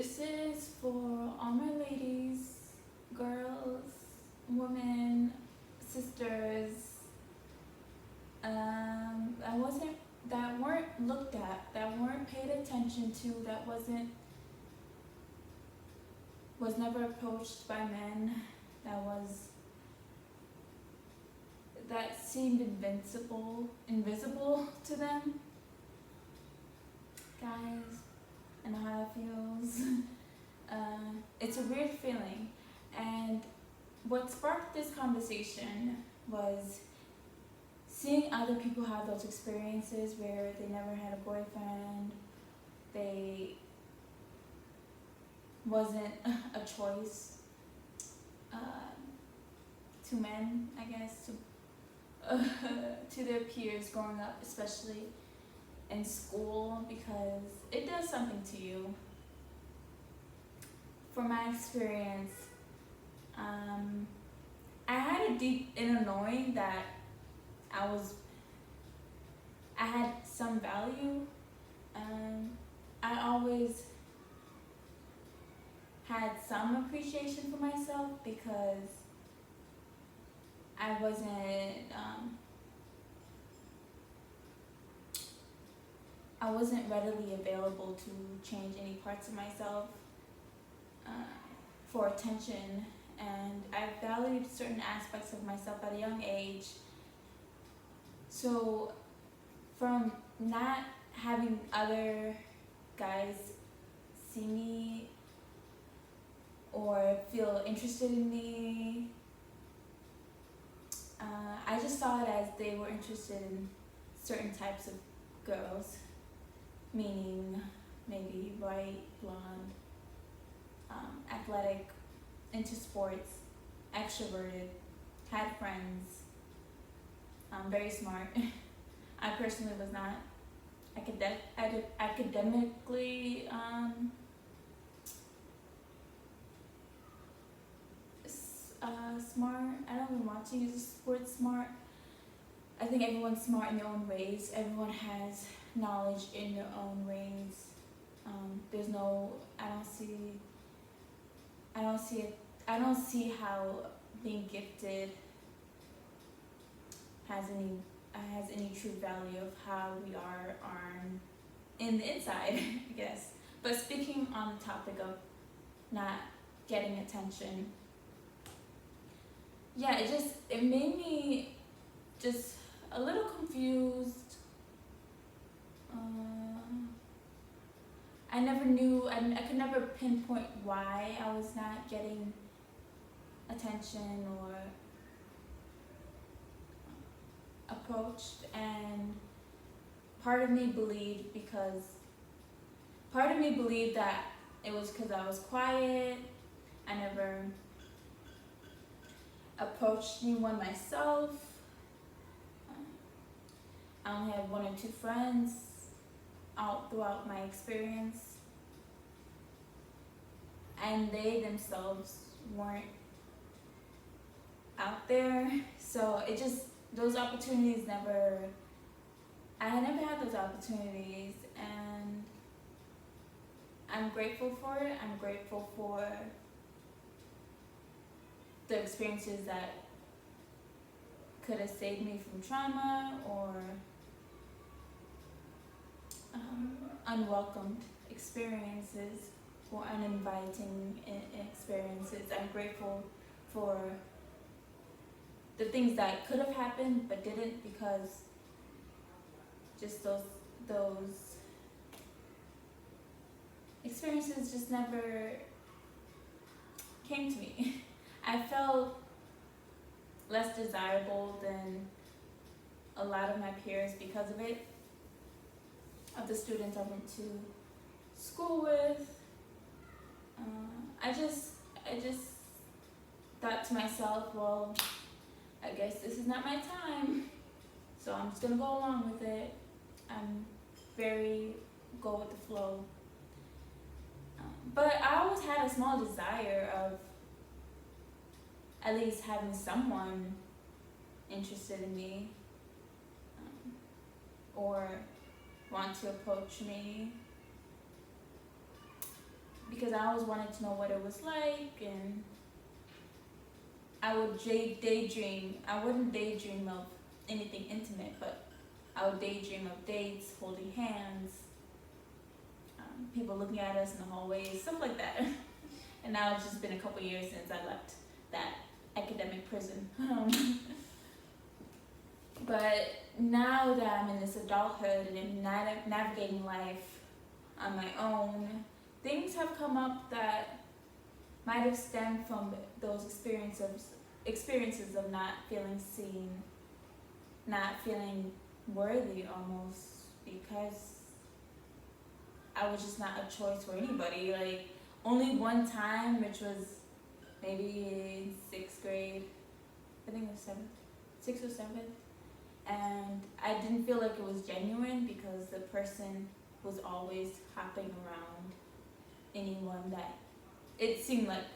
This is for all my ladies, girls, women, sisters, that weren't looked at, that weren't paid attention to, that was never approached by men, that seemed invisible to them. Guys, I know how it feels. It's a weird feeling. And what sparked this conversation was seeing other people have those experiences where they never had a boyfriend, they wasn't a choice to men, I guess, to their peers growing up, especially in school, because it does something to you. From my experience, I had a deep inner knowing that I had some value. I always had some appreciation for myself because I wasn't readily available to change any parts of myself for attention, and I valued certain aspects of myself at a young age. So from not having other guys see me or feel interested in me, I just saw it as they were interested in certain types of girls, meaning maybe white, blonde, athletic, into sports, extroverted, had friends, very smart. I personally was not academically smart. I don't even want to use sports smart. I think everyone's smart in their own ways. Everyone has knowledge in their own ways. I don't see how being gifted has any true value of how we are in the inside, I guess. But speaking on the topic of not getting attention, yeah, it made me just a little confused. I could never pinpoint why I was not getting attention or approached, and part of me believed that it was because I was quiet. I never approached anyone myself. I only had one or two friends out throughout my experience, and they themselves weren't out there. So those opportunities I had never had those opportunities, and I'm grateful for it. I'm grateful for the experiences that could have saved me from trauma or unwelcomed experiences or uninviting experiences. I'm grateful for the things that could have happened but didn't, because just those experiences just never came to me. I felt less desirable than a lot of my peers because of it, of the students I went to school with. I just thought to myself, well, I guess this is not my time, so I'm just gonna go along with it. I'm very go with the flow. But I always had a small desire of at least having someone interested in me or want to approach me. because I always wanted to know what it was like, and I would daydream. I wouldn't daydream of anything intimate, but I would daydream of dates, holding hands, people looking at us in the hallways, stuff like that. And now it's just been a couple years since I left that academic prison. But now that I'm in this adulthood and in navigating life on my own, things have come up that might have stemmed from those experiences of not feeling seen, not feeling worthy almost, because I was just not a choice for anybody. Like, only one time, which was maybe in 6th grade, I think it was 6th or 7th, and I didn't feel like it was genuine because the person was always hopping around anyone that it seemed like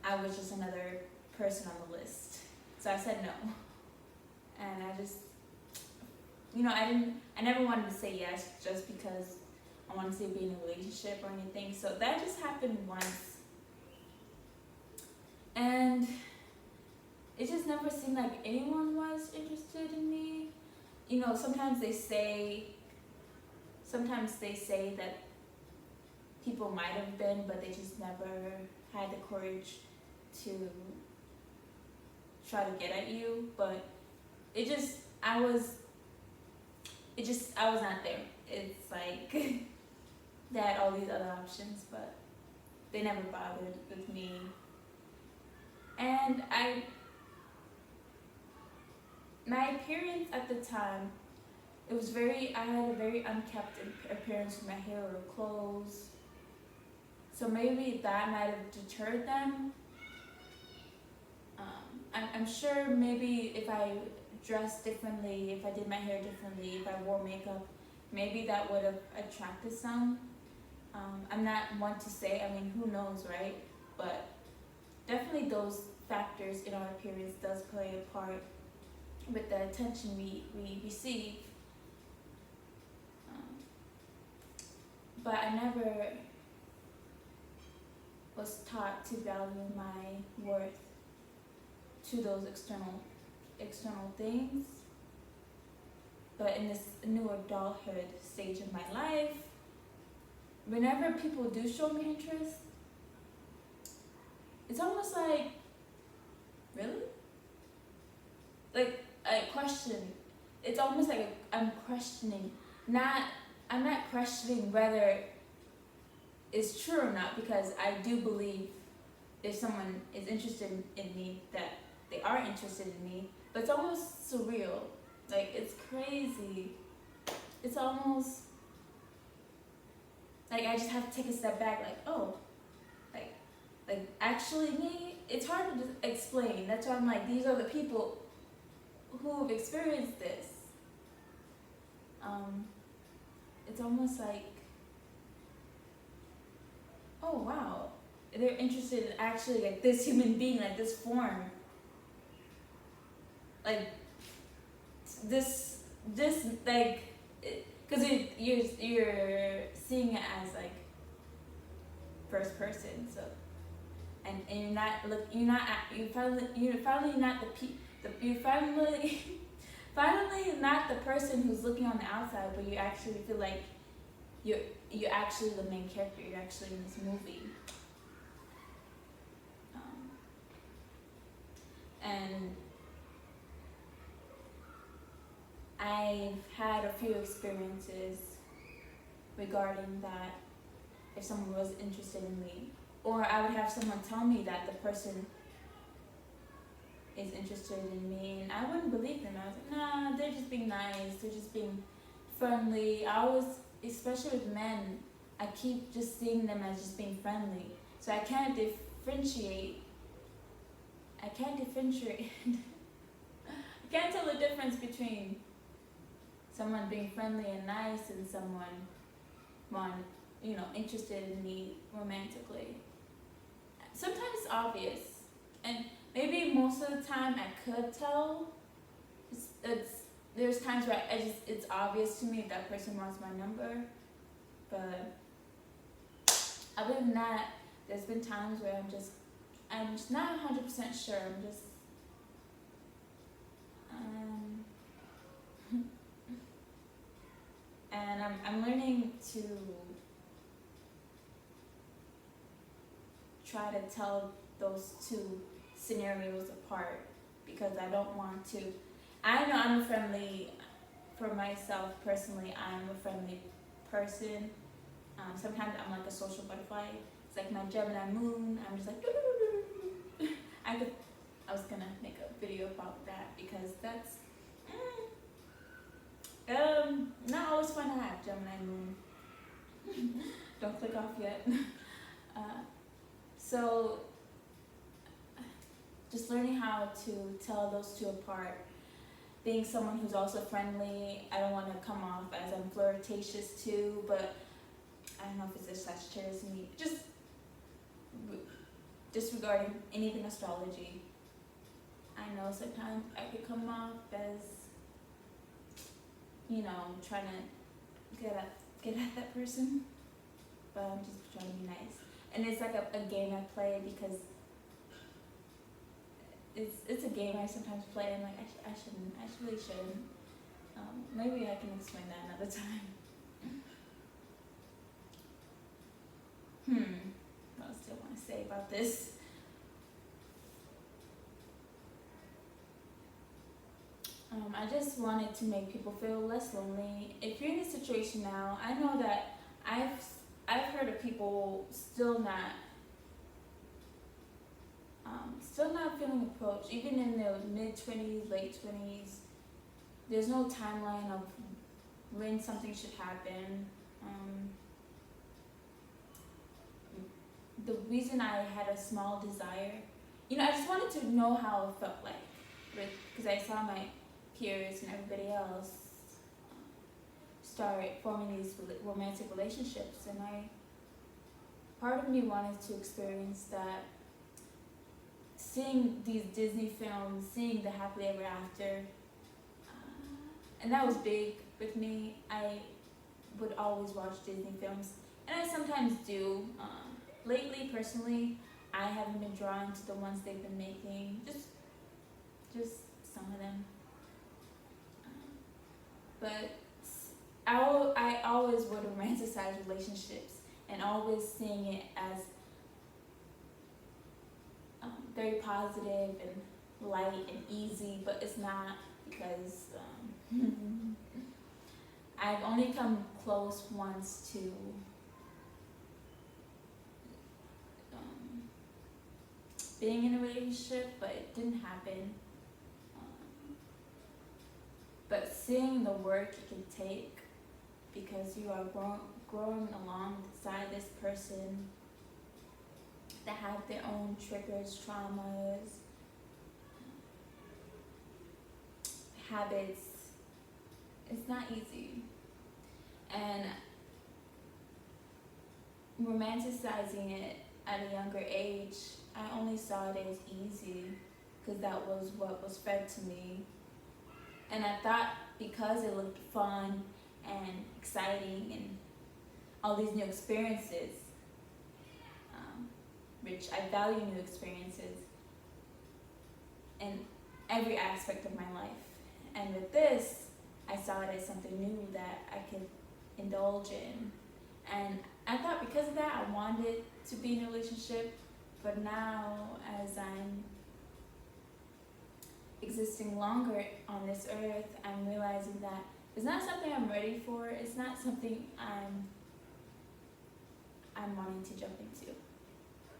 I was just another person on the list. So I said no. And I just, I never wanted to say yes just because I wanted to be in a relationship or anything. So that just happened once. And it just never seemed like anyone was interested in me. Sometimes they say that people might have been, but they just never had the courage to try to get at you. But I was not there. It's like they had all these other options, but they never bothered with me. And my appearance at the time, I had a very unkempt appearance with my hair or clothes. So maybe that might have deterred them. I'm sure maybe if I dressed differently, if I did my hair differently, if I wore makeup, maybe that would have attracted some. I'm not one to say, who knows, right? But definitely those factors in our appearance does play a part with the attention we receive. But I never was taught to value my worth to those external things. But in this new adulthood stage of my life, whenever people do show me interest, it's almost like, really? Like a question. It's almost like I'm questioning. I'm not questioning whether it's true or not, because I do believe if someone is interested in me, that they are interested in me. But it's almost surreal. Like, it's crazy. It's almost like I just have to take a step back, like, oh, like actually me? It's hard to explain. That's why I'm like, these are the people who have experienced this. It's almost like, oh wow, they're interested in actually like this human being, like this form, like this like, because you're seeing it as like first person, so and you're finally not the person who's looking on the outside, but you actually feel like you're actually the main character. You're actually in this movie. And I've had a few experiences regarding that. If someone was interested in me, or I would have someone tell me that the person is interested in me, and I wouldn't believe them. I was like, nah, they're just being nice, they're just being friendly. I always, especially with men, I keep just seeing them as just being friendly. So I can't differentiate. I can't tell the difference between someone being friendly and nice and someone interested in me romantically. Sometimes it's obvious, and maybe most of the time I could tell. There's times where it's obvious to me if that person wants my number, but Other than that, there's been times where I'm just not 100% sure. Um, and I'm learning to try to tell those two scenarios apart, because I don't want to. I know I'm a friendly, for myself personally, I'm a friendly person. Sometimes I'm like a social butterfly. It's like my Gemini moon. I'm just like, I was gonna make a video about that, because that's not always fun to have Gemini moon. Don't click off yet. So just learning how to tell those two apart. Being someone who's also friendly, I don't want to come off as I'm flirtatious too, but I don't know if it's a Sagittarius in me. Just disregarding anything astrology. I know sometimes I could come off as, trying to get at that person, but I'm just trying to be nice. And it's like a game I play, because it's a game I sometimes play, and like I really shouldn't. Maybe I can explain that another time. What else do I want to say about this? I just wanted to make people feel less lonely. If you're in a situation now, I know that I've heard of people still not feeling approached, even in their mid-20s, late 20s. There's no timeline of when something should happen. The reason I had a small desire, I just wanted to know how it felt like, because I saw my peers and everybody else start forming these romantic relationships, and part of me wanted to experience that. Seeing these Disney films, seeing the happily ever after, and that was big with me. I would always watch Disney films, and I sometimes do. Lately, personally, I haven't been drawn to the ones they've been making, just some of them. But I always would romanticize relationships, and always seeing it as very positive and light and easy, but it's not, because I've only come close once to being in a relationship, but it didn't happen. But seeing the work it can take, because you are growing alongside this person that have their own triggers, traumas, habits. It's not easy. And romanticizing it at a younger age, I only saw it as easy because that was what was fed to me. And I thought, because it looked fun and exciting and all these new experiences, which I value new experiences in every aspect of my life. And with this, I saw it as something new that I could indulge in. And I thought, because of that, I wanted to be in a relationship. But now, as I'm existing longer on this earth, I'm realizing that it's not something I'm ready for. It's not something I'm wanting to jump into.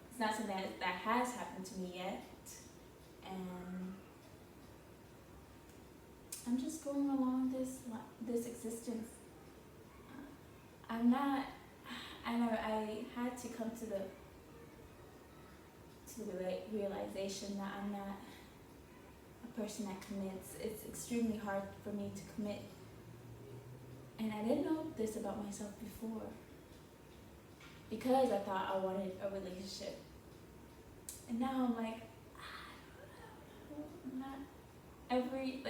It's not something that has happened to me yet. And I'm just going along this existence. I had to come to the realization that I'm not a person that commits. It's extremely hard for me to commit. And I didn't know this about myself before, because I thought I wanted a relationship. And now I'm like, not every,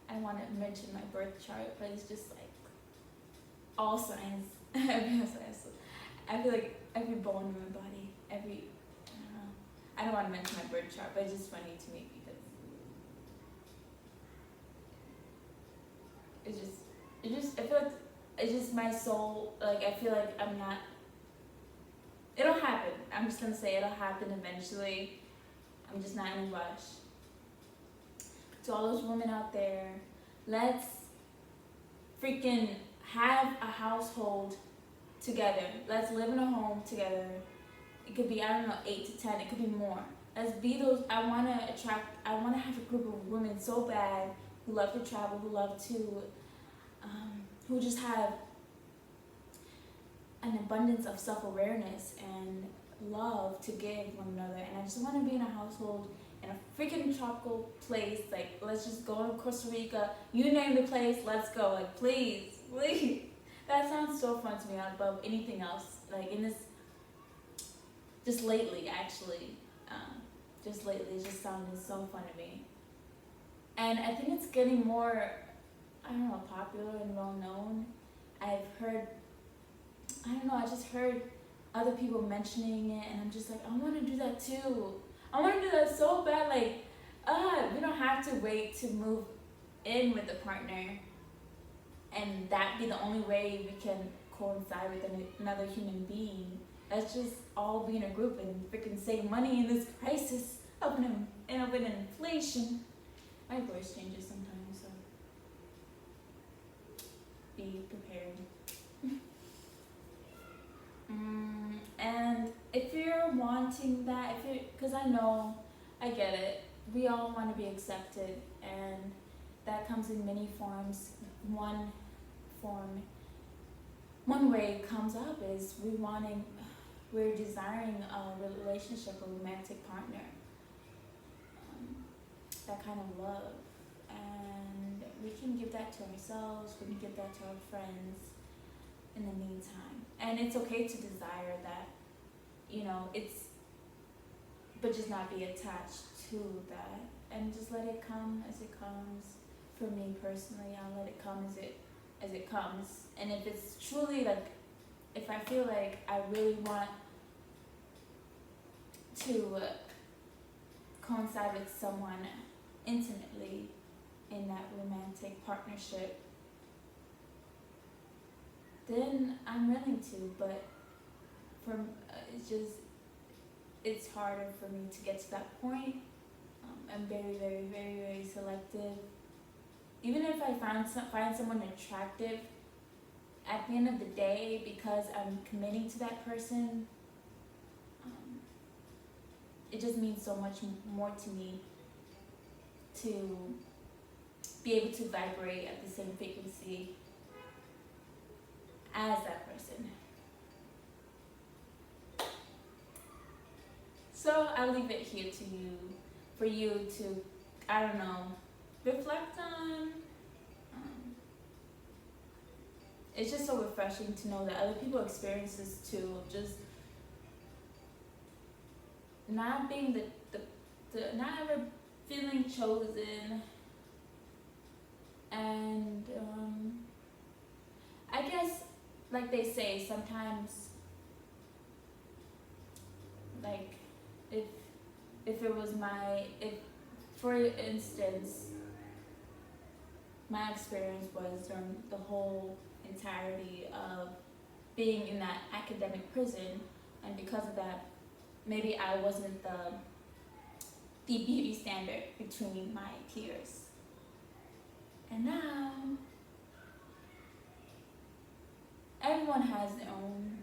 I want to mention my birth chart, but it's just like all signs. I feel like every bone in my body, I don't want to mention my birth chart, but it's just funny to me because I feel like it's just my soul, like I feel like I'm not, it'll happen. I'm just gonna say it'll happen eventually. I'm just not in a rush. To all those women out there, let's freaking have a household together. Let's live in a home together. It could be, I don't know, 8 to 10. It could be more. Let's be those. I want to have a group of women so bad who love to travel, who love to, who just have an abundance of self-awareness and love to give one another. And I just want to be in a household in a freaking tropical place. Like, let's just go to Costa Rica. You name the place, let's go. Like, please. That sounds so fun to me above anything else. Like, in this, just lately, actually. It just sounded so fun to me. And I think it's getting more, I don't know, popular and well known. I just heard other people mentioning it, and I'm just like, I want to do that too. I want to do that so bad. Like, we don't have to wait to move in with a partner and that be the only way we can coincide with another human being. Let's just all be in a group and freaking save money in this crisis of inflation. My voice changes sometimes, so be prepared. And if you're wanting that, because I know, I get it, we all want to be accepted, and that comes in many forms. One way it comes up is we're desiring a relationship, a romantic partner, that kind of love, and we can give that to ourselves, we can give that to our friends in the meantime. And it's okay to desire that, but just not be attached to that, and just let it come as it comes. For me personally, I'll let it come as it comes. And if it's truly like, if I feel like I really want to coincide with someone intimately in that romantic partnership, then I'm willing to. But it's harder for me to get to that point. I'm very, very, very, very selective. Even if I find someone attractive, at the end of the day, because I'm committing to that person, it just means so much more to me to be able to vibrate at the same frequency as that person. So I'll leave it here to you, for you to, I don't know, reflect on. It's just so refreshing to know that other people experience this too, of just not being not ever feeling chosen. And I guess, like they say, sometimes, like, if for instance, my experience was during the whole entirety of being in that academic prison, and because of that, maybe I wasn't the beauty standard between my peers. And now, everyone has their own.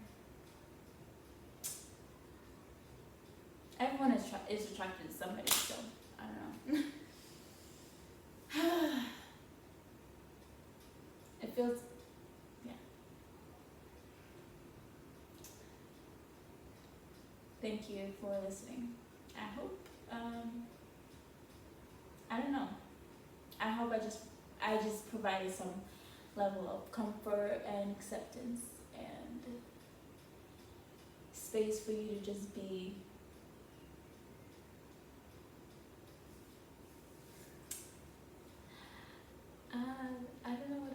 Everyone is attracted to somebody, so I don't know. It feels, yeah. Thank you for listening. I hope, I don't know. I hope I just provided some level of comfort and acceptance and space for you to just be. I don't know